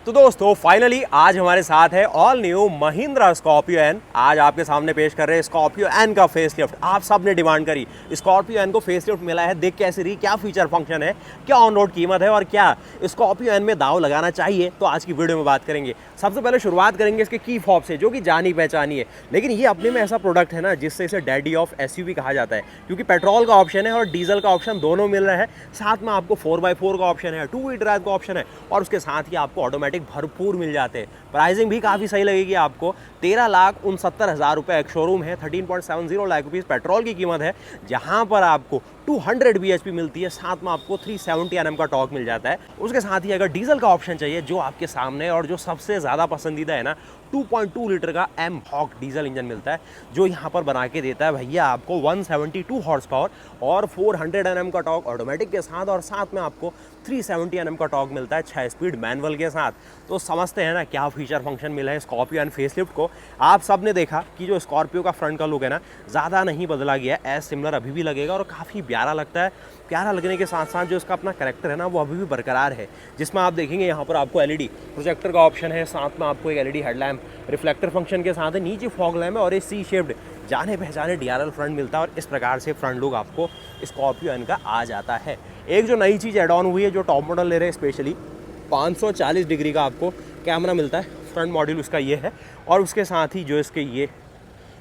तो दोस्तों फाइनली आज हमारे साथ है all new Mahindra Scorpio N. आज आपके सामने पेश कर रहे हैं स्कॉर्पियो एन का फेसलिफ्ट। आप सब ने डिमांड करी, स्कॉर्पियो एन को फेसलिफ्ट मिला है, देख कैसी रही, क्या फीचर फंक्शन है, क्या ऑन रोड कीमत है और क्या स्कॉर्पियो एन में दाव लगाना चाहिए, तो आज की वीडियो में बात करेंगे। सबसे पहले शुरुआत करेंगे इसके की फॉब से, जो कि जानी पहचानी है, लेकिन ये अपने में ऐसा प्रोडक्ट है ना जिससे इसे डैडी ऑफ एसयूवी कहा जाता है, क्योंकि पेट्रोल का ऑप्शन है और डीजल का ऑप्शन दोनों मिल रहा है। साथ में आपको 4x4 का ऑप्शन है, 2 व्हील ड्राइव का ऑप्शन है और उसके साथ ही आपको ऑटोमेटिक भरपूर मिल जाते हैं। प्राइसिंग भी काफ़ी सही लगेगी आपको। 13,69,000 रुपये एक शोरूम है, 13.70 लाख रुपीज़ पेट्रोल की कीमत है, जहां पर आपको 200 bhp मिलती है, साथ में आपको 370 Nm का टॉर्क मिल जाता है। उसके साथ ही अगर डीजल का ऑप्शन चाहिए, जो आपके सामने और जो सबसे ज़्यादा पसंदीदा है ना, 2.2 लीटर का M-HOC डीजल इंजन मिलता है, जो यहाँ पर बना के देता है भैया आपको 172 हॉर्स पावर और 400 Nm का टॉर्क ऑटोमेटिक के साथ, और साथ में आपको 370 Nm का टॉर्क मिलता है 6 स्पीड मैनुअल के साथ। तो समझते हैं ना क्या फीचर फंक्शन मिला है स्कॉर्पियो एंड फेसलिफ्ट को। आप सब ने देखा कि जो स्कॉर्पियो का फ्रंट का लुक है ना, ज़्यादा नहीं बदला गया है, एज सिमिलर अभी भी लगेगा और काफ़ी प्यारा लगता है। प्यारा लगने के साथ साथ जो इसका अपना कैरेक्टर है ना, वो अभी भी बरकरार है, जिसमें आप देखेंगे यहाँ पर आपको एलईडी प्रोजेक्टर का ऑप्शन है, साथ में आपको एक एलईडी हेडलैम्प रिफ्लेक्टर फंक्शन के साथ है, नीचे फॉग लैम्प है और एक सी शेप्ड जाने पहचाने डीआरएल फ्रंट मिलता है। और इस प्रकार से फ्रंट लुक आपको स्कॉर्पियो एन का आ जाता है। एक जो नई चीज़ एड ऑन हुई है, जो टॉप मॉडल ले रहे हैं स्पेशली, 540 डिग्री का आपको कैमरा मिलता है, फ्रंट मॉड्यूल उसका ये है, और उसके साथ ही जो इसके ये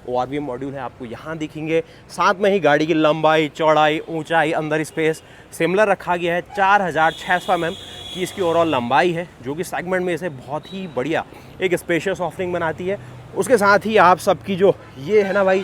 ORVM मॉड्यूल है आपको यहाँ दिखेंगे। साथ में ही गाड़ी की लंबाई, चौड़ाई, ऊंचाई, अंदर स्पेस सिमिलर रखा गया है। 4600 mm की इसकी ओवरऑल लंबाई है, जो कि सेगमेंट में इसे बहुत ही बढ़िया एक स्पेशियस ऑफरिंग बनाती है। उसके साथ ही आप सबकी जो ये है ना भाई,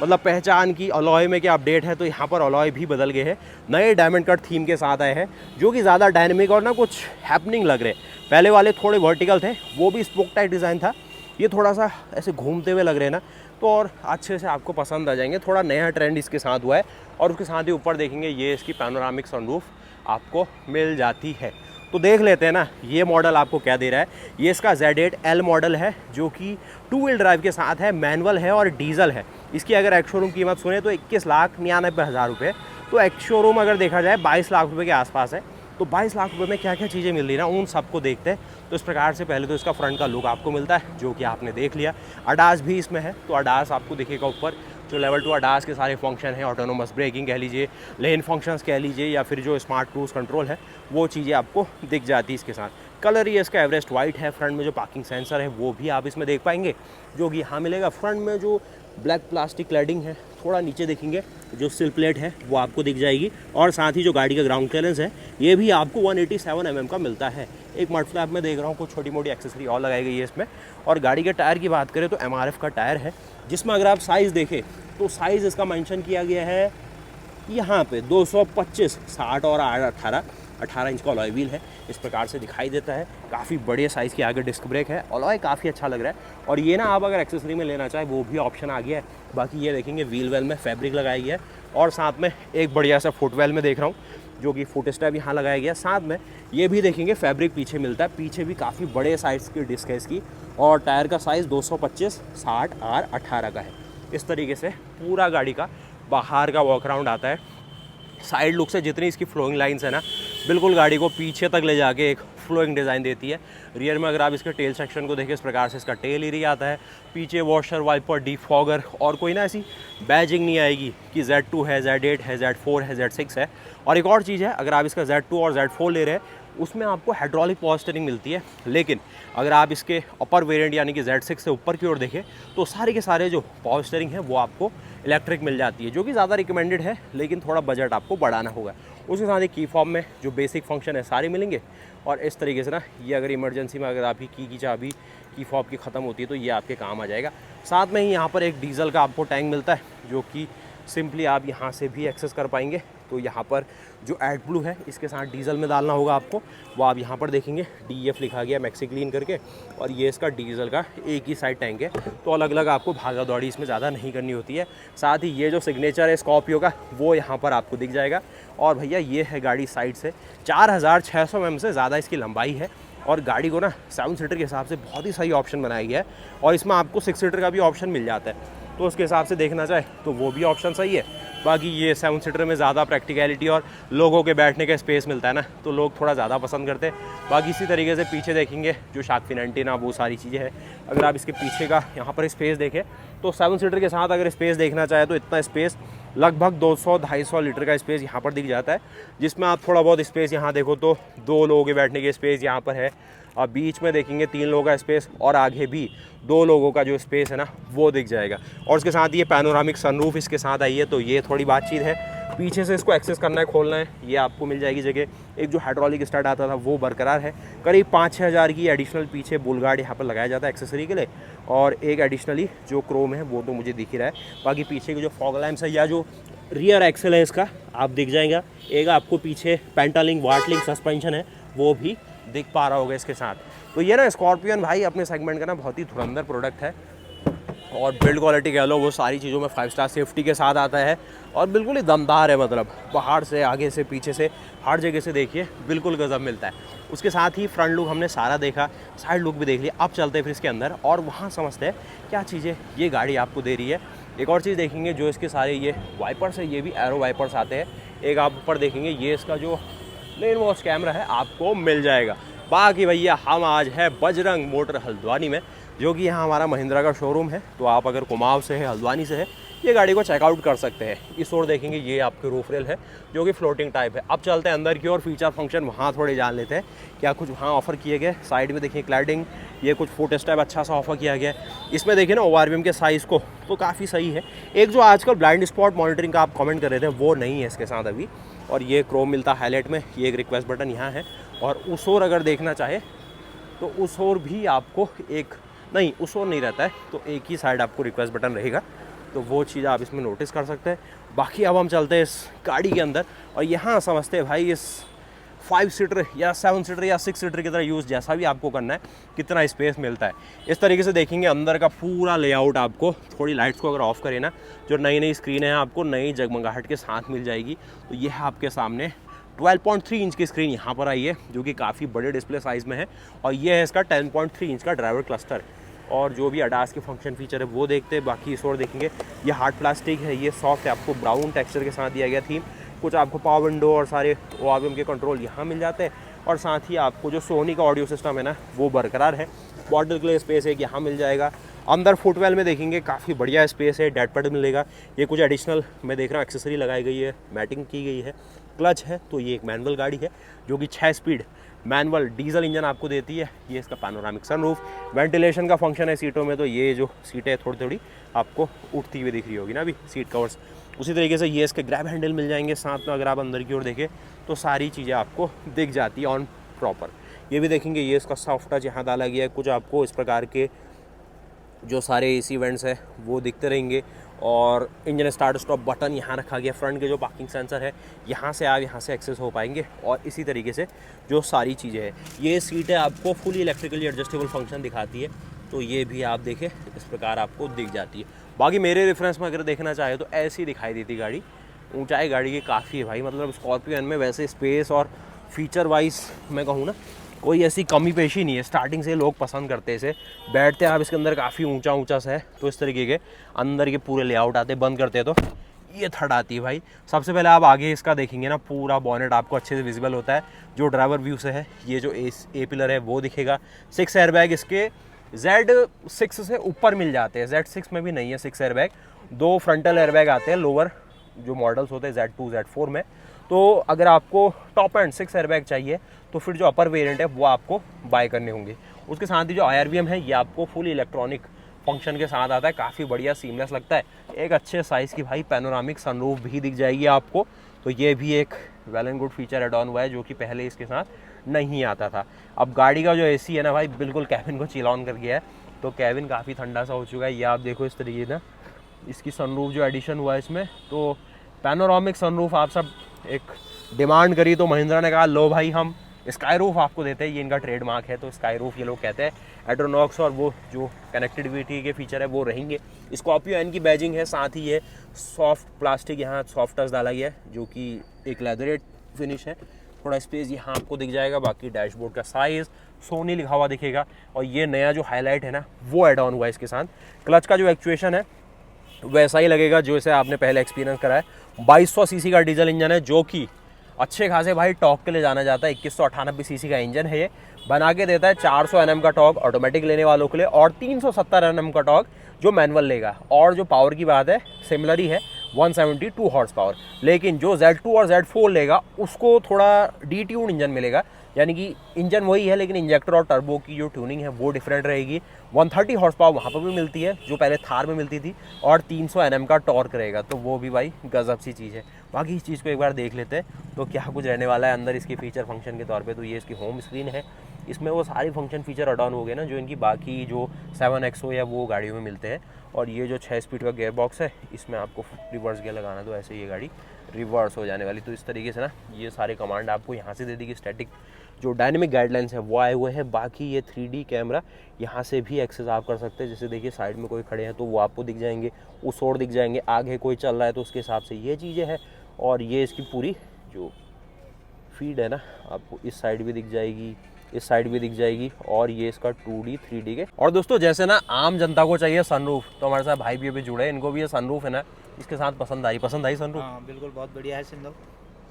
मतलब पहचान की अलॉय में क्या अपडेट है, तो यहाँ पर अलॉय भी बदल गए हैं, नए डायमंड कट थीम के साथ आए हैं, जो कि ज़्यादा डायनेमिक और ना कुछ हैपनिंग लग रहे हैं। पहले वाले थोड़े वर्टिकल थे, वो भी स्पोक टाइप डिज़ाइन था, ये थोड़ा सा ऐसे घूमते हुए लग रहे हैं ना, तो और अच्छे से आपको पसंद आ जाएंगे। थोड़ा नया ट्रेंड इसके साथ हुआ है। और उसके साथ ही ऊपर देखेंगे ये इसकी पैनोरामिक सनरूफ आपको मिल जाती है। तो देख लेते हैं ना ये मॉडल आपको क्या दे रहा है। ये इसका Z8L मॉडल है, जो कि 2 व्हील ड्राइव के साथ है, मैनुअल है और डीजल है। इसकी अगर एक्स शोरूम कीमत सुने तो 21,99,000 रुपये, तो एक्स शोरूम अगर देखा जाए 22 लाख रुपये के आसपास है। तो 22 लाख रुपये में क्या क्या चीज़ें मिल रही ना, उन सबको देखते हैं। तो इस प्रकार से पहले तो इसका फ्रंट का लुक आपको मिलता है, जो कि आपने देख लिया। अडास भी इसमें है, तो अडास आपको दिखेगा ऊपर, जो लेवल 2 अडास के सारे फंक्शन हैं, ऑटोनोमस ब्रेकिंग कह लीजिए, लेन फंक्शंस कह लीजिए, या फिर जो स्मार्ट क्रूज कंट्रोल है, वो चीज़ें आपको दिख जाती है इसके साथ। कलर ये इसका एवरेस्ट वाइट है। फ्रंट में जो पार्किंग सेंसर है वो भी आप इसमें देख पाएंगे, जो कि यहाँ मिलेगा। फ्रंट में जो ब्लैक प्लास्टिक क्लैडिंग है, थोड़ा नीचे देखेंगे जो सिल प्लेट है वो आपको दिख जाएगी, और साथ ही जो गाड़ी का ग्राउंड क्लियरेंस है ये भी आपको 187 mm का मिलता है। एक मड फ्लैप में देख रहा हूँ कुछ छोटी मोटी एक्सेसरी और लगाई गई है इसमें। और गाड़ी के टायर की बात करें तो MRF का टायर है, जिसमें अगर आप साइज़ देखें तो साइज़ इसका मेंशन किया गया है यहाँ पे 225, 60 और 18 इंच का अलॉय व्हील है, इस प्रकार से दिखाई देता है। काफ़ी बड़े साइज़ की आगे डिस्क ब्रेक है, अलॉय काफ़ी अच्छा लग रहा है। और ये ना आप अगर एक्सेसरी में लेना चाहे वो भी ऑप्शन आ गया है। बाकी ये देखेंगे व्हील वेल में फैब्रिक लगाई गया है, और साथ में एक बढ़िया सा फुटवेल में देख रहा हूँ, जो कि फुट स्टेप यहाँ लगाया गया। साथ में ये भी देखेंगे फैब्रिक पीछे मिलता है, पीछे भी काफ़ी बड़े साइज़ की डिस्क है इसकी, और टायर का साइज़ 225, 60 और 18 का है। इस तरीके से पूरा गाड़ी का बाहर का वॉक अराउंड आता है। साइड लुक से जितनी इसकी फ्लोइंग लाइंस है ना, बिल्कुल गाड़ी को पीछे तक ले जाके एक फ्लोइंग डिज़ाइन देती है। रियर में अगर आप इसके टेल सेक्शन को देखें, इस प्रकार से इसका टेल एरिया आता है, पीछे वॉशर, वाइपर, डिफॉगर, और कोई ना ऐसी बैजिंग नहीं आएगी कि Z2 है, Z8 है, Z4 है, Z6 है। और एक और चीज़ है, अगर आप इसका Z2 और Z4 ले रहे हैं, उसमें आपको हाइड्रोलिक पावर स्टीयरिंग मिलती है, लेकिन अगर आप इसके अपर वेरिएंट यानी कि Z6 से ऊपर की ओर देखें तो सारे के सारे जो पावर स्टीयरिंग है वो आपको इलेक्ट्रिक मिल जाती है, जो कि ज़्यादा रिकमेंडेड है, लेकिन थोड़ा बजट आपको बढ़ाना होगा। उसके साथ ही की फॉर्म में जो बेसिक फंक्शन है सारे मिलेंगे। और इस तरीके से ना ये अगर इमरजेंसी में अगर आपकी की चाबी की फॉर्म की ख़त्म होती है तो ये आपके काम आ जाएगा। साथ में ही यहाँ पर एक डीजल का आपको टैंक मिलता है, जो कि सिंपली आप यहाँ से भी एक्सेस कर पाएंगे। तो यहाँ पर जो एडब्लू है इसके साथ डीजल में डालना होगा आपको, वो आप यहाँ पर देखेंगे DEF लिखा गया मैक्सी क्लीन करके, और ये इसका डीजल का एक ही साइड टैंक है, तो अलग अलग आपको भागा दौड़ी इसमें ज़्यादा नहीं करनी होती है। साथ ही ये जो सिग्नेचर है स्कॉर्पियो का वो यहाँ पर आपको दिख जाएगा। और भैया ये है गाड़ी साइड से 4600 mm से ज़्यादा इसकी लंबाई है, और गाड़ी को ना 7 सीटर के हिसाब से बहुत ही सही ऑप्शन बनाया गया है, और इसमें आपको 6 सीटर का भी ऑप्शन मिल जाता है। तो उसके हिसाब से देखना चाहे तो वो भी ऑप्शन सही है। बाकी ये 7 सीटर में ज़्यादा प्रैक्टिकलिटी और लोगों के बैठने का स्पेस मिलता है ना, तो लोग थोड़ा ज़्यादा पसंद करते हैं। बाकी इसी तरीके से पीछे देखेंगे जो शार्क फिन एंटीना वो सारी चीज़ें हैं। अगर आप इसके पीछे का यहाँ पर स्पेस देखें तो 7 सीटर के साथ अगर स्पेस देखना चाहे तो इतना स्पेस लगभग 200-250 लीटर का स्पेस यहाँ पर दिख जाता है, जिसमें आप थोड़ा बहुत स्पेस यहाँ देखो तो 2 लोगों के बैठने की स्पेस यहाँ पर है। अब बीच में देखेंगे 3 लोगों का स्पेस और आगे भी 2 लोगों का जो स्पेस है ना वो दिख जाएगा। और उसके साथ ये पैनोरामिक सनरूफ इसके साथ आई है, तो ये थोड़ी बातचीत है। पीछे से इसको एक्सेस करना है, खोलना है, ये आपको मिल जाएगी जगह। एक जो हाइड्रोलिक स्टार्ट आता था वो बरकरार है। करीब 5-6 हज़ार की एडिशनल पीछे बुलगार्ड यहाँ पर लगाया जाता है एक्सेसरी के लिए, और एक एडिशनली जो क्रोम है वो तो मुझे दिख ही रहा है। बाकी पीछे के जो फॉग लैम्प्स है या जो रियर एक्सेल है इसका आप दिख जाएगा। एक आपको पीछे पेंटालिंक वाटलिंक सस्पेंशन है वो भी दिख पा रहा होगा इसके साथ। तो ये ना स्कॉर्पियन भाई अपने सेगमेंट का ना बहुत ही धुरंधर प्रोडक्ट है, और बिल्ड क्वालिटी कह लो वो सारी चीज़ों में 5 स्टार सेफ्टी के साथ आता है, और बिल्कुल ही दमदार है। मतलब पहाड़ से, आगे से, पीछे से, हर जगह से देखिए बिल्कुल गजब मिलता है। उसके साथ ही फ्रंट लुक हमने सारा देखा, साइड लुक भी देख लिया। अब चलते हैं फिर इसके अंदर और वहाँ समझते हैं क्या चीज़ें ये गाड़ी आपको दे रही है। एक और चीज़ देखेंगे जो इसके सारे ये वाइपर्स है, ये भी एरो वाइपर्स आते हैं। एक आप ऊपर देखेंगे ये इसका जो लेन वॉच कैमरा है आपको मिल जाएगा। बाकी भैया हम आज है बजरंग मोटर हल्द्वानी में, जो कि यहाँ हमारा महिंद्रा का शोरूम है। तो आप अगर कुमाऊं से है, हल्द्वानी से है, ये गाड़ी को चेकआउट कर सकते हैं। इस ओर देखेंगे ये आपके रूफ रेल है जो कि फ्लोटिंग टाइप है। अब चलते हैं अंदर की ओर, फीचर फंक्शन वहाँ थोड़े जान लेते हैं क्या कुछ वहाँ ऑफर किए गए। साइड में देखिए क्लैडिंग, ये कुछ फुट स्टेप अच्छा सा ऑफर किया गया है। इसमें देखिए ना ORVM के साइज़ को तो काफ़ी सही है। एक जो आजकल ब्लाइंड स्पॉट मॉनिटरिंग का आप कमेंट कर रहे थे वो नहीं है इसके साथ अभी, और ये क्रोम मिलता है हाईलाइट में। ये एक रिक्वेस्ट बटन यहाँ है, और उस ओर अगर देखना चाहे तो उस ओर भी आपको एक नहीं, उस ओर नहीं रहता है, तो एक ही साइड आपको रिक्वेस्ट बटन रहेगा, तो वो चीज़ आप इसमें नोटिस कर सकते हैं। बाकी अब हम चलते हैं इस गाड़ी के अंदर और यहाँ समझते हैं भाई इस 5 सीटर या 7 सीटर या 6 सीटर की तरह यूज़ जैसा भी आपको करना है कितना स्पेस मिलता है। इस तरीके से देखेंगे अंदर का पूरा लेआउट आपको। थोड़ी लाइट्स को अगर ऑफ करें ना, जो नई नई स्क्रीन है आपको नई जगमगाहट के साथ मिल जाएगी। तो ये है आपके सामने 12.3 इंच की स्क्रीन यहाँ पर आई है, जो कि काफ़ी बड़े डिस्प्ले साइज़ में है, और ये है इसका 10.3 इंच का ड्राइवर क्लस्टर। और जो भी अडास के फंक्शन फीचर है वो देखते हैं। बाकी इस और देखेंगे ये हार्ड प्लास्टिक है, ये सॉफ्ट है, आपको ब्राउन टेक्सचर के साथ दिया गया थीम। कुछ आपको पावर विंडो और सारे ORVM के कंट्रोल यहाँ मिल जाते हैं, और साथ ही आपको जो सोनी का ऑडियो सिस्टम है ना वो बरकरार है। बॉटल के लिए स्पेस एक यहाँ मिल जाएगा। अंदर फुटवेल में देखेंगे काफ़ी बढ़िया स्पेस है, डेड पैड मिलेगा। ये कुछ एडिशनल मैं देख रहा हूँ एक्सेसरी लगाई गई है, मैटिंग की गई है। क्लच है, तो ये एक मैनुअल गाड़ी है जो कि 6 स्पीड मैनुअल डीजल इंजन आपको देती है। ये इसका पैनोरामिक सनरूफ, वेंटिलेशन का फंक्शन है सीटों में, तो ये जो सीटें थोड़ी थोड़ी आपको उठती हुई दिख रही होगी ना अभी सीट कवर्स। उसी तरीके से ये इसके ग्रैब हैंडल मिल जाएंगे साथ में। अगर आप अंदर की ओर देखें तो सारी चीज़ें आपको दिख जाती है ऑन प्रॉपर। ये भी देखेंगे ये इसका सॉफ्ट टच यहाँ डाला गया है। कुछ आपको इस प्रकार के जो सारे AC वेंट्स है वो दिखते रहेंगे, और इंजन स्टार्ट स्टॉप बटन यहाँ रखा गया। फ्रंट के जो पार्किंग सेंसर है यहाँ से आप यहाँ से एक्सेस हो पाएंगे, और इसी तरीके से जो सारी चीज़ें हैं। ये सीट है आपको फुली इलेक्ट्रिकली एडजस्टेबल फंक्शन दिखाती है, तो ये भी आप देखें इस प्रकार आपको दिख जाती है। बाकी मेरे रेफरेंस में अगर देखना चाहे तो ऐसी दिखाई देती गाड़ी। ऊंचाई गाड़ी की काफ़ी है भाई, मतलब स्कॉर्पियो एन में वैसे स्पेस और फीचर वाइज मैं कहूँ ना कोई ऐसी कमी पेशी नहीं है। स्टार्टिंग से लोग पसंद करते हैं इसे, बैठते हैं आप इसके अंदर काफ़ी ऊंचा ऊंचा सा है, तो इस तरीके के अंदर के पूरे लेआउट आते हैं। बंद करते हैं तो ये थड़ आती है भाई। सबसे पहले आप आगे इसका देखेंगे ना, पूरा बॉनेट आपको अच्छे से विजिबल होता है जो ड्राइवर व्यू से है। ये जो ए पिलर है वो दिखेगा। 6 एयरबैग इसके Z6 से ऊपर मिल जाते हैं, Z6 में भी नहीं है 6 एयरबैग। 2 फ्रंटल एयरबैग आते हैं लोअर जो मॉडल्स होते हैं Z2 Z4 में। तो अगर आपको टॉप एंड 6 एयरबैग चाहिए तो फिर जो अपर वेरिएंट है वो आपको बाय करने होंगे। उसके साथ ही जो IRVM है ये आपको फुल इलेक्ट्रॉनिक फंक्शन के साथ आता है, काफ़ी बढ़िया सीमलेस लगता है। एक अच्छे साइज़ की भाई पैनोरामिक सनरूफ भी दिख जाएगी आपको, तो ये भी एक well and good feature add on हुआ है जो कि पहले इसके साथ नहीं आता था। अब गाड़ी का जो AC है ना भाई बिल्कुल कैबिन को चिल ऑन कर गया है, तो कैबिन काफ़ी ठंडा सा हो चुका है। ये आप देखो इस तरीके ना, इसकी सनरूफ जो एडिशन हुआ है इसमें, तो पैनोरामिक सनरूफ आप सब एक डिमांड करी तो महिंद्रा ने कहा लो भाई हम स्काई रूफ आपको देते हैं, ये इनका ट्रेडमार्क है, तो स्काई रूफ ये लोग कहते हैं। एड्रोनॉक्स और वो जो कनेक्टिविटी के फीचर है वो रहेंगे। स्कॉर्पियो एन की बैजिंग है, साथ ही ये सॉफ्ट प्लास्टिक यहाँ सॉफ्ट टच डाला गया है जो कि एक लेदरेट फिनिश है। थोड़ा स्पेस यहाँ आपको दिख जाएगा। बाकी डैशबोर्ड का साइज़ सोनी लिखा हुआ दिखेगा, और ये नया जो हाईलाइट है ना वो एड ऑन हुआ है इसके साथ। क्लच का जो एक्चुएशन है वैसा ही लगेगा जैसे आपने पहले एक्सपीरियंस करा है। 2200 सीसी का डीजल इंजन है जो कि अच्छे खासे भाई टॉर्क के लिए जाना जाता है। 2198 सीसी का इंजन है ये, बना के देता है 400 Nm का टॉर्क ऑटोमेटिक लेने वालों के लिए और 370 Nm का टॉर्क जो मैनुअल लेगा। और जो पावर की बात है सिमिलर ही है, 172 हॉर्स पावर। लेकिन जो Z2 और Z4 लेगा उसको थोड़ा डीट्यून इंजन मिलेगा, यानी कि इंजन वही है लेकिन इंजेक्टर और टर्बो की जो ट्यूनिंग है वो डिफरेंट रहेगी। 130 हॉर्स पावर वहाँ पर भी मिलती है जो पहले थार में मिलती थी, और 300 Nm का टॉर्क रहेगा, तो वो भी भाई गजब सी चीज़ है। बाकी इस चीज़ को एक बार देख लेते हैं तो क्या कुछ रहने वाला है अंदर इसकी फीचर फंक्शन के तौर पे। तो ये इसकी होम स्क्रीन है, इसमें वो सारे फंक्शन फीचर अड ऑन हो गए ना जो इनकी बाकी जो 7XO या वो गाड़ियों में मिलते हैं। और ये जो 6 स्पीड का गियर बॉक्स है इसमें आपको रिवर्स गियर लगाना तो ऐसे ये गाड़ी रिवर्स हो जाने वाली। तो इस तरीके से ना ये सारे कमांड आपको यहाँ से दे दी कि स्टैटिक जो डायनेमिक गाइडलाइंस है वो आए हुए हैं। बाकी ये 3D कैमरा यहाँ से भी एक्सेस आप कर सकते हैं। जैसे देखिए साइड में कोई खड़े हैं तो वो आपको दिख जाएंगे, उस ओर दिख जाएंगे, आगे कोई चल रहा है तो उसके हिसाब से ये चीज़ें हैं। और ये इसकी पूरी जो फीड है ना आपको इस साइड भी दिख जाएगी, इस साइड भी दिख जाएगी, और ये इसका 2D 3D के। और दोस्तों जैसे ना आम जनता को चाहिए सनरूफ, तो हमारे साथ भाई भी अभी जुड़े, इनको भी ये सनरूफ है ना इसके साथ पसंद आई सनरूफ? हाँ बिल्कुल, बहुत बढ़िया है सनरूफ।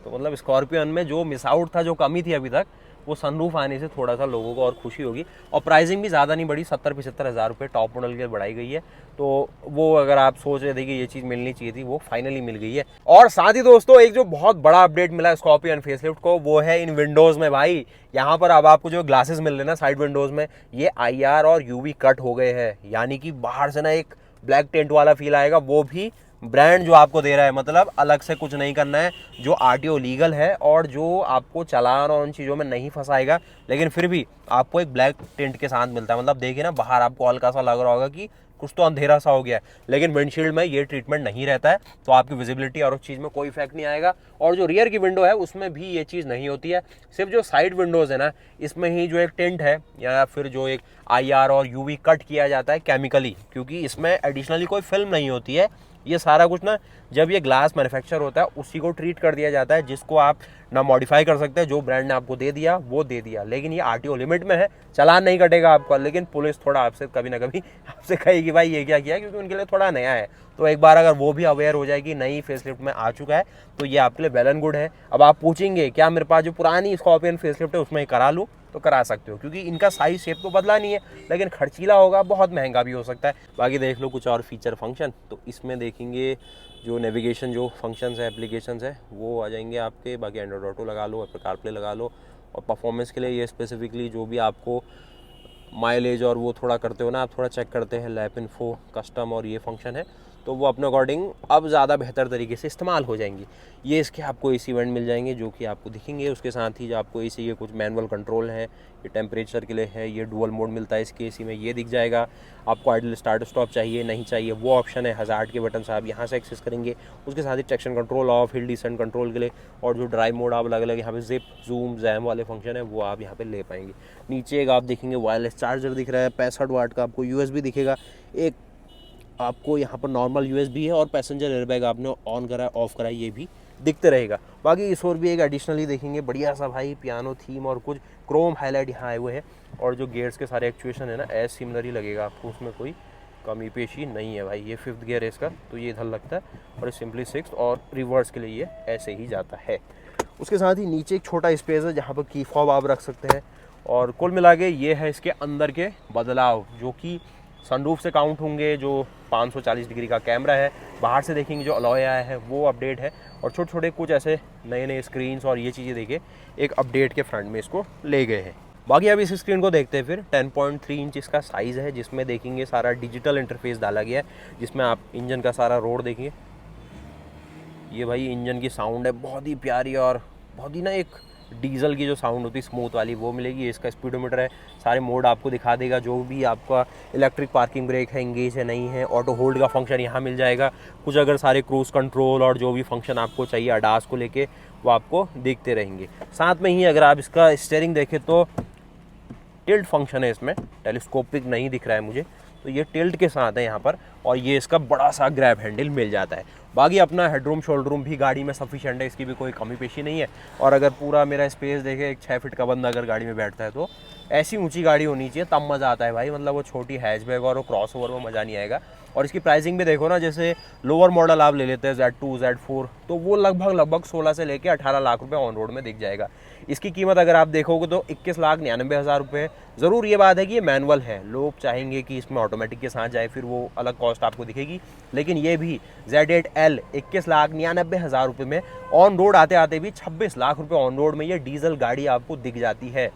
तो मतलब स्कॉर्पियन में जो मिस आउट था, जो कमी थी अभी तक, वो सनरूफ आने से थोड़ा सा लोगों को और खुशी होगी। और प्राइसिंग भी ज़्यादा नहीं बढ़ी, 70-75 हज़ार रुपये टॉप मॉडल के बढ़ाई गई है। तो वो अगर आप सोच रहे थे कि ये चीज़ मिलनी चाहिए थी वो फाइनली मिल गई है। और साथ ही दोस्तों एक जो बहुत बड़ा अपडेट मिला स्कॉर्पियन फेसलिफ्ट को वो है इन विंडोज़ में। भाई यहाँ पर अब आपको जो ग्लासेस मिल रहे हैं ना साइड विंडोज़ में, ये IR और UV कट हो गए हैं, यानी कि बाहर से ना एक ब्लैक टेंट वाला फील आएगा, वो भी ब्रांड जो आपको दे रहा है। मतलब अलग से कुछ नहीं करना है, जो RTO लीगल है और जो आपको चालान और उन चीज़ों में नहीं फंसाएगा, लेकिन फिर भी आपको एक ब्लैक टिंट के साथ मिलता है। मतलब देखिए ना बाहर आपको हल्का सा लग रहा होगा कि कुछ तो अंधेरा सा हो गया है, लेकिन विंडशील्ड में ये ट्रीटमेंट नहीं रहता है, तो आपकी विजिबिलिटी और उस चीज़ में कोई इफेक्ट नहीं आएगा। और जो रियर की विंडो है उसमें भी ये चीज़ नहीं होती है, सिर्फ जो साइड विंडोज़ है ना इसमें ही जो एक टिंट है या फिर जो एक IR और UV कट किया जाता है केमिकली, क्योंकि इसमें एडिशनली कोई फिल्म नहीं होती है। ये सारा कुछ ना जब ये ग्लास मैन्युफैक्चर होता है उसी को ट्रीट कर दिया जाता है, जिसको आप ना मॉडिफाई कर सकते हैं। जो ब्रांड ने आपको दे दिया वो दे दिया, लेकिन ये RTO लिमिट में है, चालान नहीं कटेगा आपका। लेकिन पुलिस थोड़ा आपसे कभी ना कभी आपसे कहेगी भाई ये क्या किया, क्योंकि उनके लिए थोड़ा नया है। तो एक बार अगर वो भी अवेयर हो जाएगी नई फेसलिफ्ट में आ चुका है तो ये आपके लिए वेल एंड गुड है। अब आप पूछेंगे क्या मेरे पास जो पुरानी स्कॉर्पियन फेसलिफ्ट है उसमें ही करा लूँ, तो करा सकते हो, क्योंकि इनका साइज शेप तो बदला नहीं है, लेकिन खर्चीला होगा, बहुत महंगा भी हो सकता है। बाकी देख लो कुछ और फीचर फंक्शन, तो इसमें देखेंगे जो नेविगेशन जो फंक्शंस है एप्लीकेशंस है वो आ जाएंगे आपके। बाकी एंड्रॉइड ऑटो लगा लो, एप्पल कारप्ले लगा लो, और परफॉर्मेंस के लिए ये स्पेसिफिकली जो भी आपको माइलेज और वो थोड़ा करते हो ना, आप थोड़ा चेक करते हैं लैप इन्फो कस्टम और ये फंक्शन है, तो वो अपने अकॉर्डिंग अब ज़्यादा बेहतर तरीके से इस्तेमाल हो जाएंगी। ये इसके आपको AC वेंट मिल जाएंगे जो कि आपको दिखेंगे। उसके साथ ही जो आपको AC के कुछ मैनुअल कंट्रोल है, ये टेम्परेचर के लिए है, ये डुअल मोड मिलता है इसके AC में, ये दिख जाएगा। आपको आइडल स्टार्ट स्टॉप चाहिए नहीं चाहिए वो ऑप्शन है, हज़ार्ड के बटन से आप यहाँ से एक्सेस करेंगे। उसके साथ ही traction control off, hill descent control के लिए, और जो ड्राइव मोड आप अलग अलग यहाँ पे जिप जूम जैम वाले फंक्शन है वो आप यहाँ पे ले पाएंगे। नीचे एक आप देखेंगे वायरलेस चार्जर दिख रहा है, 65 वाट का आपको USB दिखेगा। एक आपको यहाँ पर नॉर्मल USB है, और पैसेंजर एयरबैग आपने ऑन करा ऑफ करा ये भी दिखते रहेगा। बाकी इस और भी एक एडिशनली देखेंगे बढ़िया सा भाई पियानो थीम और कुछ क्रोम हाईलाइट यहाँ आए हुए हैं, और जो गियर्स के सारे एक्चुएशन है ना एज सिमिलर ही लगेगा आपको, उसमें कोई कमी पेशी नहीं है भाई। ये 5th गियर है इसका, तो ये इधर लगता है, और सिंपली 6th, और रिवर्स के लिए ये ऐसे ही जाता है। उसके साथ ही नीचे एक छोटा स्पेस है जहाँ पर की फॉब आप रख सकते हैं। और कुल मिला के ये है इसके अंदर के बदलाव, जो कि सनरूफ से काउंट होंगे। जो 540 डिग्री का कैमरा है, बाहर से देखेंगे जो अलॉय आया है वो अपडेट है, और छोटे छोटे कुछ ऐसे नए नए स्क्रीन्स और ये चीज़ें देखे एक अपडेट के फ्रंट में इसको ले गए हैं। बाकी अब इस स्क्रीन को देखते हैं फिर। 10.3 इंच इसका साइज़ है, जिसमें देखेंगे सारा डिजिटल इंटरफेस डाला गया है, जिसमें आप इंजन का सारा रोड देखेंगे। ये भाई इंजन की साउंड है बहुत ही प्यारी, और बहुत ही ना एक डीजल की जो साउंड होती है स्मूथ वाली वो मिलेगी। इसका स्पीडोमीटर है, सारे मोड आपको दिखा देगा, जो भी आपका इलेक्ट्रिक पार्किंग ब्रेक है इंगेज है नहीं है, ऑटो होल्ड का फंक्शन यहाँ मिल जाएगा। कुछ अगर सारे क्रूज़ कंट्रोल और जो भी फंक्शन आपको चाहिए अडास को लेके वो आपको दिखते रहेंगे। साथ में ही अगर आप इसका स्टीयरिंग देखें तो टिल्ट फंक्शन है इसमें, टेलीस्कोपिक नहीं दिख रहा है मुझे, तो ये टिल्ट के साथ है यहाँ पर, और ये इसका बड़ा सा ग्रैब हैंडल मिल जाता है। बाकी अपना हेडरूम शोल्डर रूम भी गाड़ी में सफिशिएंट है, इसकी भी कोई कमी पेशी नहीं है। और अगर पूरा मेरा स्पेस देखे, एक 6 फीट का बंदा अगर गाड़ी में बैठता है तो ऐसी ऊंची गाड़ी होनी चाहिए, तब मज़ा आता है भाई। मतलब वो छोटी हैचबैक और वो क्रॉस ओवर में मज़ा नहीं आएगा। और इसकी प्राइसिंग भी देखो ना, जैसे लोअर मॉडल आप ले लेते हैं Z2 Z4, तो वो लगभग 16 से लेके 18 लाख रुपए ऑन रोड में दिख जाएगा। इसकी कीमत अगर आप देखोगे तो 21,99,000 रुपये। ज़रूर ये बात है कि ये मैनुअल है, लोग चाहेंगे कि इसमें ऑटोमेटिक के साथ जाए, फिर वो अलग कॉस्ट आपको दिखेगी। लेकिन ये भी Z8L 21,99,000 रुपये में ऑन रोड आते आते भी 26 लाख रुपये ऑन रोड में ये डीजल गाड़ी आपको दिख जाती है।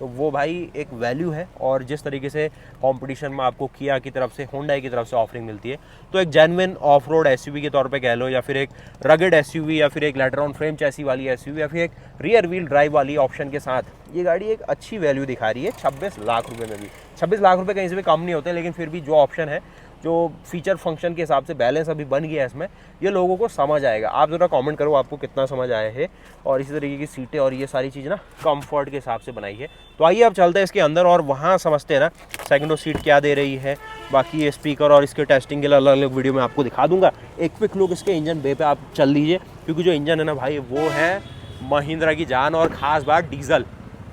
तो वो भाई एक वैल्यू है। और जिस तरीके से कंपटीशन में आपको किया की तरफ से, होंडा की तरफ से ऑफरिंग मिलती है, तो एक जेन्युइन ऑफ रोड एसयूवी के तौर पे कह लो, या फिर एक रगेड एसयूवी, या फिर एक लेटर ऑन फ्रेम चैसी वाली एसयूवी, या फिर एक रियर व्हील ड्राइव वाली ऑप्शन के साथ ये गाड़ी एक अच्छी वैल्यू दिखा रही है 26 लाख रुपये में भी। 26 लाख रुपये कहीं से भी कम नहीं होते, लेकिन फिर भी जो ऑप्शन है, जो फीचर फंक्शन के हिसाब से बैलेंस अभी बन गया है इसमें, ये लोगों को समझ आएगा। आप ज़रा कमेंट करो आपको कितना समझ आया है। और इसी तरीके की सीटें और ये सारी चीज़ ना कंफर्ट के हिसाब से बनाई है। तो आइए अब चलते हैं इसके अंदर और वहाँ समझते हैं ना सेकंड सीट क्या दे रही है। बाकी ये स्पीकर और इसके टेस्टिंग के लिए अलग अलग वीडियो में आपको दिखा दूंगा। एक क्विक लुक इसके इंजन बे पे आप चल लीजिए, क्योंकि जो इंजन है ना भाई, वो है महिंद्रा की जान। और ख़ास बात डीजल,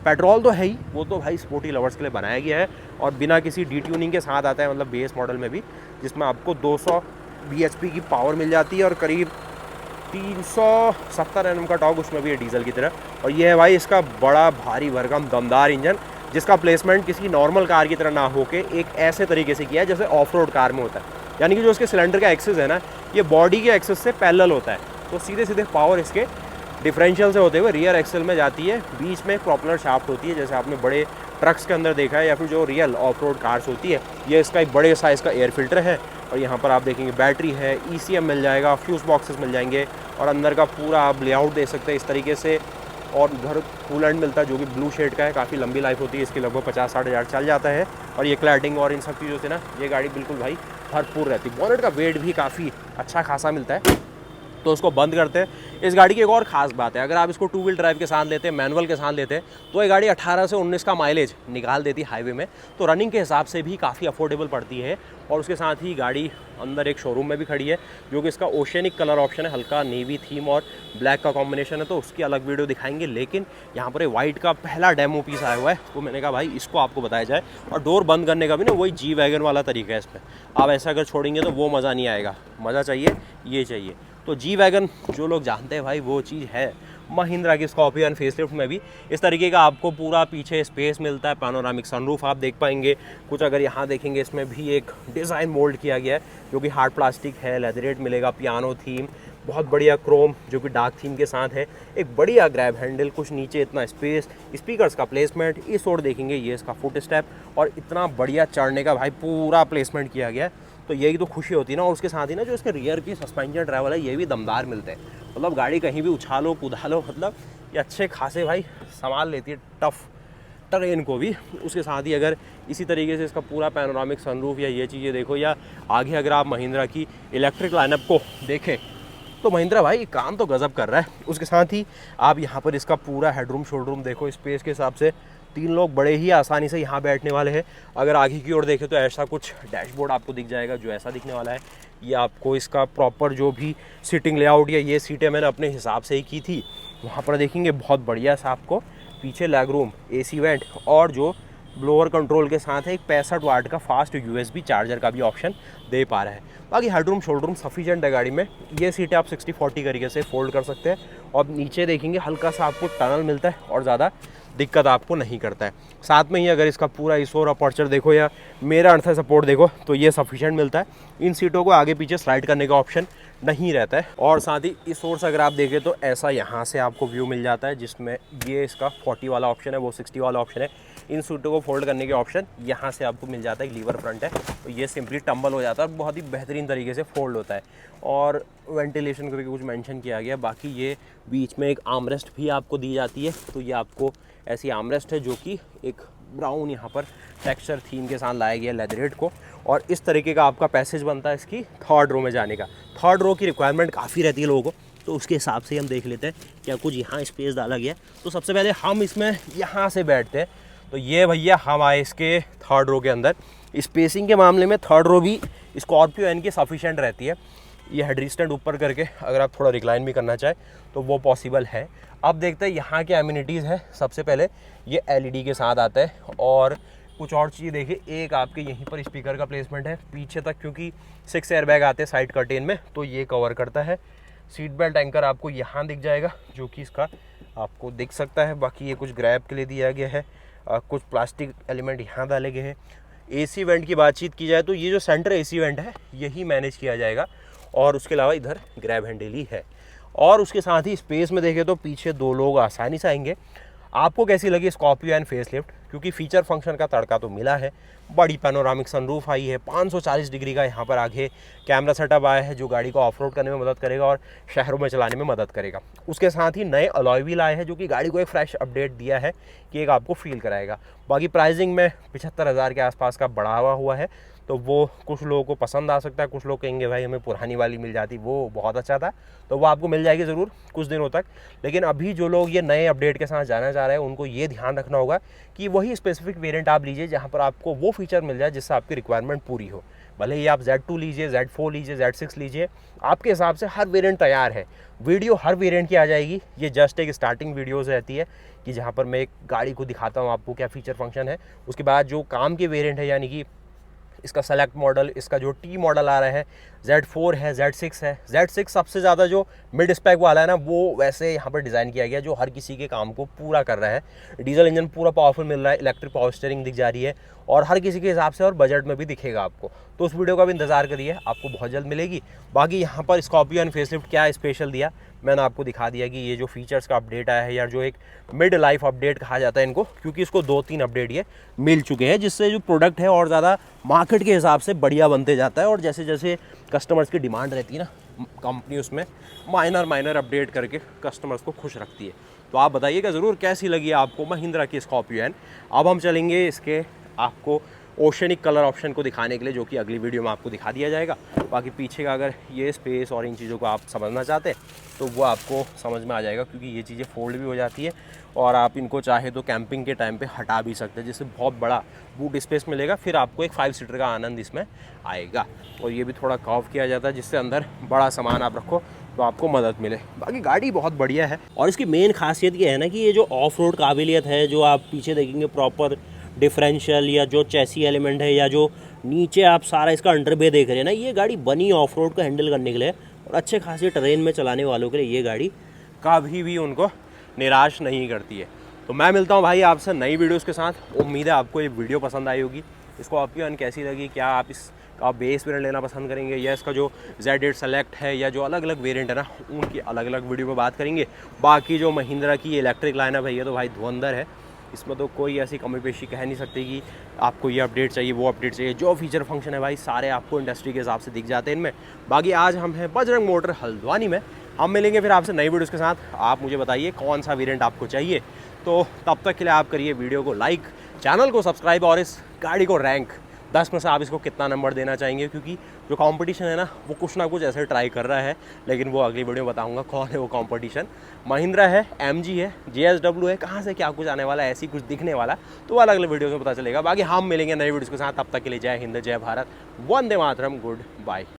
पेट्रोल तो है ही, वो तो भाई स्पोर्टी लवर्स के लिए बनाया गया है और बिना किसी डी ट्यूनिंग के साथ आता है, मतलब बेस मॉडल में भी, जिसमें आपको 200 bhp की पावर मिल जाती है और करीब 370 Nm का टॉर्क उसमें भी है डीजल की तरह। और ये है भाई इसका बड़ा भारी भरकम दमदार इंजन, जिसका प्लेसमेंट किसी नॉर्मल कार की तरह ना होके एक ऐसे तरीके से किया है जैसे ऑफ रोड कार में होता है। यानी कि जो इसके सिलेंडर का एक्सेस है ना, ये बॉडी के एक्सेस से पैरेलल होता है, तो सीधे सीधे पावर इसके डिफरेंशियल से होते हुए रियर एक्सेल में जाती है। बीच में एक प्रॉपलर शाफ्ट होती है, जैसे आपने बड़े ट्रक्स के अंदर देखा है, या फिर जो रियल ऑफ रोड कार्स होती है। ये इसका एक बड़े साइज़ का एयर फिल्टर है। और यहाँ पर आप देखेंगे बैटरी है, ECM मिल जाएगा, फ्यूज़ बॉक्सेस मिल जाएंगे, और अंदर का पूरा आप लेआउट दे सकते हैं इस तरीके से। और घर कूलेंट मिलता है जो कि ब्लू शेड का है, काफ़ी लंबी लाइफ होती है इसकी, लगभग 50-60 हज़ार चल जाता है। और ये क्लैडिंग और इन सब चीज़ों से ना ये गाड़ी बिल्कुल भाई भरपूर रहती है। बॉनेट का वेट भी काफ़ी अच्छा खासा मिलता है, तो उसको बंद करते हैं। इस गाड़ी की एक और ख़ास बात है, अगर आप इसको 2 व्हील ड्राइव के साथ लेते हैं, मैनुअल के साथ लेते हैं, तो ये गाड़ी 18 से 19 का माइलेज निकाल देती है हाईवे में। तो रनिंग के हिसाब से भी काफ़ी अफोर्डेबल पड़ती है। और उसके साथ ही गाड़ी अंदर एक शोरूम में भी खड़ी है, जो कि इसका ओशियनिक कलर ऑप्शन है, हल्का नेवी थीम और ब्लैक का कॉम्बिनेशन है, तो उसकी अलग वीडियो दिखाएंगे। लेकिन यहाँ पर वाइट का पहला डेमो पीस आया हुआ है, तो मैंने कहा भाई इसको आपको बताया जाए। और डोर बंद करने का भी ना वही जी वैगन वाला तरीका है इसमें। आप ऐसा अगर छोड़ेंगे तो वो मज़ा नहीं आएगा, मज़ा चाहिए ये चाहिए। तो जी वैगन जो लोग जानते हैं भाई, वो चीज़ है महिंद्रा की स्कॉर्पियो एंड फेसलिफ्ट में भी। इस तरीके का आपको पूरा पीछे स्पेस मिलता है, पैनोरामिक सनरूफ आप देख पाएंगे। कुछ अगर यहाँ देखेंगे, इसमें भी एक डिज़ाइन मोल्ड किया गया है जो कि हार्ड प्लास्टिक है, लेदरेट मिलेगा, पियानो थीम, बहुत बढ़िया क्रोम जो कि डार्क थीम के साथ है, एक बढ़िया ग्रैब हैंडल, कुछ नीचे इतना स्पेस, स्पीकर्स का प्लेसमेंट, इस ओर देखेंगे ये इसका फुट स्टेप, और इतना बढ़िया चढ़ने का भाई पूरा प्लेसमेंट किया गया है। तो यही तो खुशी होती है ना। और उसके साथ ही ना जो इसके रियर की सस्पेंशन ट्रैवल है, ये भी दमदार मिलते हैं। मतलब गाड़ी कहीं भी उछालो कुदालो, मतलब ये अच्छे खासे भाई संभाल लेती है टफ टरेन को भी। उसके साथ ही अगर इसी तरीके से इसका पूरा पैनोरामिक सनरूफ या ये चीज़ें देखो, या आगे अगर आप महिंद्रा की इलेक्ट्रिक लाइनअप को देखें, तो महिंद्रा भाई काम तो गजब कर रहा है। उसके साथ ही आप यहाँ पर इसका पूरा हेडरूम शोल्डरूम देखो, स्पेस के हिसाब से 3 लोग बड़े ही आसानी से यहाँ बैठने वाले हैं। अगर आगे की ओर देखें तो ऐसा कुछ डैशबोर्ड आपको दिख जाएगा, जो ऐसा दिखने वाला है। ये आपको इसका प्रॉपर जो भी सीटिंग लेआउट, या ये सीटें मैंने अपने हिसाब से ही की थी, वहाँ पर देखेंगे बहुत बढ़िया सा आपको पीछे लेग रूम, AC वेंट, और जो ब्लोअर कंट्रोल के साथ है एक 65 वाट का फास्ट USB चार्जर का भी ऑप्शन दे पा रहा है। बाकी हेडरूम शोल्डरूम सफिशिएंट है गाड़ी में। ये सीटें आप 60-40 तरीके से फोल्ड कर सकते हैं। और नीचे देखेंगे हल्का सा आपको टनल मिलता है, और ज़्यादा दिक्कत आपको नहीं करता है। साथ में ही अगर इसका पूरा इसोर अपर्चर देखो या मेरा अर्थ सपोर्ट देखो, तो ये सफिशिएंट मिलता है। इन सीटों को आगे पीछे स्लाइड करने का ऑप्शन नहीं रहता है। और साथ ही इस ओर से अगर आप देखें तो ऐसा यहाँ से आपको व्यू मिल जाता है, जिसमें ये इसका 40 वाला ऑप्शन है, वो 60 वाला ऑप्शन है। इन सीटों को फोल्ड करने के ऑप्शन यहाँ से आपको मिल जाता है। लीवर फ्रंट है, तो ये सिंपली टम्बल हो जाता है और बहुत ही बेहतरीन तरीके से फोल्ड होता है। और वेंटिलेशन करके कुछ मेंशन किया गया। बाकी ये बीच में एक आर्मरेस्ट भी आपको दी जाती है, तो ये आपको ऐसी आर्मरेस्ट है जो कि एक ब्राउन यहाँ पर टेक्सचर थीम के साथ लाया गया लेदरेट को। और इस तरीके का आपका पैसेज बनता है इसकी 3rd रो में जाने का। 3rd रो की रिक्वायरमेंट काफ़ी रहती है लोगों को, तो उसके हिसाब से हम देख लेते हैं क्या कुछ यहाँ स्पेस डाला गया है। तो सबसे पहले हम इसमें यहाँ से बैठते हैं। तो ये भैया हम आए इसके 3rd रो के अंदर। स्पेसिंग के मामले में थर्ड रो भी स्कॉर्पियो एन की सफिशिएंट रहती है। ये हेडरिस्टेंट ऊपर करके अगर आप थोड़ा रिक्लाइन भी करना चाहें तो वो पॉसिबल है। अब देखते हैं यहाँ के एमिनिटीज़ है। सबसे पहले ये एलईडी के साथ आता है और कुछ और चीज़ देखिए, एक आपके यहीं पर स्पीकर का प्लेसमेंट है पीछे तक, क्योंकि 6 एयरबैग आते हैं साइड कर्टेन में, तो ये कवर करता है। सीट बेल्ट एंकर आपको यहाँ दिख जाएगा, जो कि इसका आपको दिख सकता है। बाकी ये कुछ ग्रैब के लिए दिया गया है, कुछ प्लास्टिक एलिमेंट यहाँ डाले गए हैं। एसी वेंट की बातचीत की जाए तो ये जो सेंटर एसी वेंट है यही मैनेज किया जाएगा, और उसके अलावा इधर ग्रैब हैंडल ही है। और उसके साथ ही स्पेस में देखें तो पीछे 2 लोग आसानी से आएंगे। आपको कैसी लगी स्कॉर्पियो एन फेसलिफ्ट? क्योंकि फीचर फंक्शन का तड़का तो मिला है। बड़ी पैनोरामिक सनरूफ आई है, 540 डिग्री का यहाँ पर आगे कैमरा सेटअप आया है, जो गाड़ी को ऑफ रोड करने में मदद करेगा और शहरों में चलाने में मदद करेगा। उसके साथ ही नए अलॉय व्हील आए हैं, जो कि गाड़ी को एक फ्रेश अपडेट दिया है कि एक आपको फील कराएगा। बाकी प्राइसिंग में 75,000 के आसपास का बढ़ावा हुआ है, तो वो कुछ लोगों को पसंद आ सकता है। कुछ लोग कहेंगे भाई हमें पुरानी वाली मिल जाती, वो बहुत अच्छा था, तो वो आपको मिल जाएगी ज़रूर कुछ दिनों तक। लेकिन अभी जो लोग ये नए अपडेट के साथ जाना चाह रहे हैं, उनको ये ध्यान रखना होगा कि वही स्पेसिफिक वेरिएंट आप लीजिए जहाँ पर आपको वो फीचर मिल जाए जिससे आपकी रिक्वायरमेंट पूरी हो। भले ही आप Z2 लीजिए, Z4 लीजिए, Z6 लीजिए, आपके हिसाब से हर वेरिएंट तैयार है। वीडियो हर वेरिएंट की आ जाएगी। ये जस्ट एक स्टार्टिंग वीडियोज़ रहती है कि जहाँ पर मैं एक गाड़ी को दिखाता हूँ आपको क्या फ़ीचर फंक्शन है। उसके बाद जो काम के वेरिएंट है, यानी कि इसका सेलेक्ट मॉडल, इसका जो टी मॉडल आ रहा है, Z4 है, Z6 है। Z6 सबसे ज़्यादा जो मिड स्पेक वाला है ना, वो वैसे यहाँ पर डिज़ाइन किया गया जो हर किसी के काम को पूरा कर रहा है। डीजल इंजन पूरा पावरफुल मिल रहा है, इलेक्ट्रिक पावर स्टीयरिंग दिख जा रही है, और हर किसी के हिसाब से और बजट में भी दिखेगा आपको। तो उस वीडियो का भी इंतजार करिए, आपको बहुत जल्द मिलेगी। बाकी यहाँ पर स्कॉर्पियो एन फेसलिफ्ट क्या स्पेशल दिया, मैंने आपको दिखा दिया कि ये जो फीचर्स का अपडेट आया है, या जो एक मिड लाइफ अपडेट कहा जाता है इनको, क्योंकि इसको 2-3 अपडेट ये मिल चुके हैं, जिससे जो प्रोडक्ट है और ज़्यादा मार्केट के हिसाब से बढ़िया बनते जाता है। और जैसे जैसे कस्टमर्स की डिमांड रहती है ना, कंपनी उसमें माइनर अपडेट करके कस्टमर्स को खुश रखती है। तो आप बताइएगा ज़रूर कैसी लगी आपको महिंद्रा की स्कॉर्पियो एन। अब हम चलेंगे इसके आपको ओशनिक कलर ऑप्शन को दिखाने के लिए, जो कि अगली वीडियो में आपको दिखा दिया जाएगा। बाकी पीछे का अगर ये स्पेस और इन चीज़ों को आप समझना चाहते हैं तो वो आपको समझ में आ जाएगा, क्योंकि ये चीज़ें फोल्ड भी हो जाती है और आप इनको चाहे तो कैंपिंग के टाइम पे हटा भी सकते हैं, जिससे बहुत बड़ा बूट स्पेस मिलेगा। फिर आपको एक 5 सीटर का आनंद इसमें आएगा। और ये भी थोड़ा कर्व किया जाता है, जिससे अंदर बड़ा सामान आप रखो तो आपको मदद मिले। बाकी गाड़ी बहुत बढ़िया है, और इसकी मेन खासियत ये है ना कि ये जो ऑफ रोड काबिलियत है, जो आप पीछे देखेंगे प्रॉपर डिफरेंशियल या जो चैसी एलिमेंट है, या जो नीचे आप सारा इसका अंडरबे देख रहे हैं ना, ये गाड़ी बनी ऑफ रोड को हैंडल करने के लिए और अच्छे खासे टरेन में चलाने वालों के लिए। ये गाड़ी कभी भी उनको निराश नहीं करती है। तो मैं मिलता हूँ भाई आपसे नई वीडियोस के साथ। उम्मीद है आपको ये वीडियो पसंद आई होगी। स्कॉर्पियो एन कैसी लगी, क्या आप इसका बेस वेरिएंट लेना पसंद करेंगे, या इसका जो Z8 सेलेक्ट है, या जो अलग अलग वेरिएंट है ना, उनकी अलग अलग वीडियो में बात करेंगे। बाकी जो महिंद्रा की इलेक्ट्रिक लाइनअप है, ये तो भाई धुरंधर है। इसमें तो कोई ऐसी कमी पेशी कह नहीं सकती कि आपको ये अपडेट चाहिए, वो अपडेट चाहिए। जो फीचर फंक्शन है भाई, सारे आपको इंडस्ट्री के हिसाब से दिख जाते हैं इनमें। बाकी आज हम हैं बजरंग मोटर हल्द्वानी में। हम मिलेंगे फिर आपसे नई वीडियोज़ के साथ। आप मुझे बताइए कौन सा वेरिएंट आपको चाहिए। तो तब तक के लिए आप करिए वीडियो को लाइक, चैनल को सब्सक्राइब, और इस गाड़ी को रैंक 10 में से आप इसको कितना नंबर देना चाहेंगे, क्योंकि जो कंपटीशन है ना, वो कुछ ना कुछ ऐसे ट्राई कर रहा है। लेकिन वो अगली वीडियो में बताऊंगा कौन है वो कंपटीशन। महिंद्रा है, MG है, JSW है, कहाँ से क्या कुछ आने वाला है, ऐसी कुछ दिखने वाला, तो अलग अलग वीडियो में पता चलेगा। बाकी हम मिलेंगे नई वीडियोज़ के साथ। तब तक के लिए जय हिंद, जय भारत, वंदे मातरम, गुड बाय।